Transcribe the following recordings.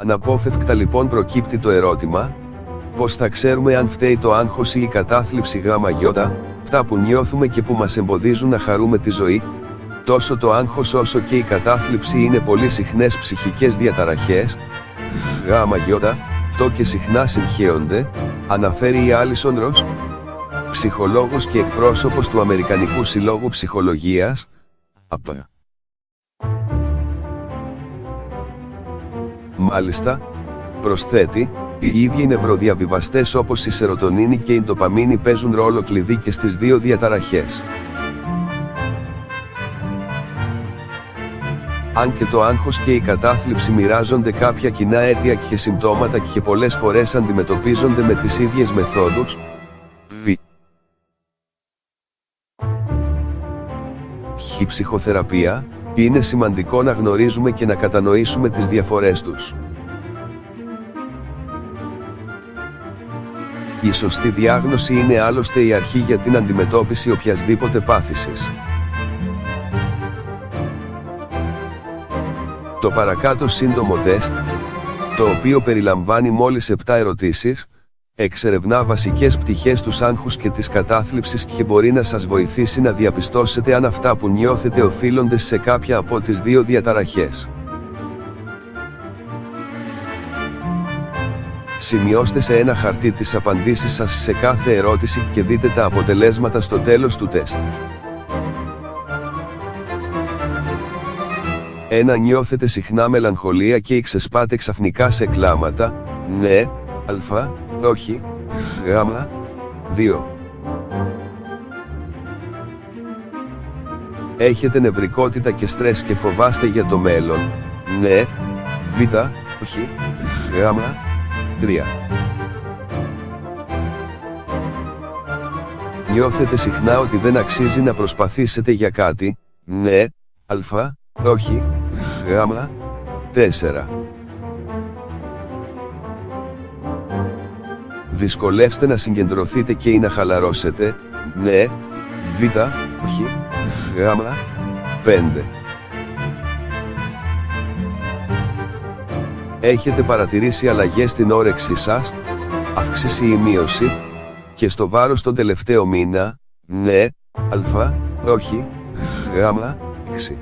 Αναπόφευκτα λοιπόν προκύπτει το ερώτημα, πώς θα ξέρουμε αν φταίει το άγχος ή η κατάθλιψη γάμα-γιώτα, αυτά που νιώθουμε και που μας εμποδίζουν να χαρούμε τη ζωή? Τόσο το άγχος όσο και η κατάθλιψη είναι πολύ συχνές ψυχικές διαταραχές, γάμα-γιώτα, αυτό και συχνά συγχέονται, αναφέρει η Άλισον Ρος, ψυχολόγος και εκπρόσωπος του Αμερικανικού Συλλόγου Ψυχολογίας, ΑΠΑ. Μάλιστα, προσθέτει, οι ίδιοι νευροδιαβιβαστές όπως η σερωτονίνη και η ντοπαμίνη παίζουν ρόλο κλειδί και στις δύο διαταραχές. Αν και το άγχος και η κατάθλιψη μοιράζονται κάποια κοινά αίτια και συμπτώματα και πολλές φορές αντιμετωπίζονται με τις ίδιες μεθόδους, η ψυχοθεραπεία, είναι σημαντικό να γνωρίζουμε και να κατανοήσουμε τις διαφορές τους. Η σωστή διάγνωση είναι άλλωστε η αρχή για την αντιμετώπιση οποιασδήποτε πάθησης. Το παρακάτω σύντομο τεστ, το οποίο περιλαμβάνει μόλις 7 ερωτήσεις, εξερευνά βασικές πτυχές του άγχους και της κατάθλιψης και μπορεί να σας βοηθήσει να διαπιστώσετε αν αυτά που νιώθετε οφείλονται σε κάποια από τις δύο διαταραχές. Σημειώστε σε ένα χαρτί τις απαντήσεις σας σε κάθε ερώτηση και δείτε τα αποτελέσματα στο τέλος του τεστ. 1. Νιώθετε συχνά μελαγχολία και ξεσπάτε ξαφνικά σε κλάματα? Ναι, α, όχι, γ, 2. Έχετε νευρικότητα και στρες και φοβάστε για το μέλλον? Ναι, β, όχι, γ, 3. Νιώθετε συχνά ότι δεν αξίζει να προσπαθήσετε για κάτι? Ναι, α, όχι, γ, 4. Δυσκολεύστε να συγκεντρωθείτε και ή να χαλαρώσετε? Ναι, β, όχι, γ, 5. Έχετε παρατηρήσει αλλαγές στην όρεξή σας, αύξηση ή μείωση, και στο βάρος τον τελευταίο μήνα? Ναι, α, όχι, γ, 6.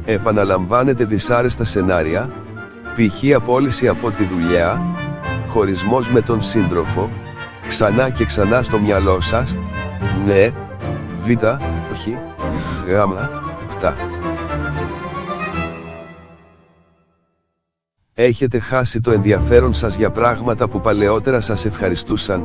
Επαναλαμβάνετε δυσάρεστα σενάρια, π.χ. απόλυση από τη δουλειά, χωρισμός με τον σύντροφο, ξανά και ξανά στο μυαλό σας? Ναι, β, όχι, γ, 7. Έχετε χάσει το ενδιαφέρον σας για πράγματα που παλαιότερα σας ευχαριστούσαν?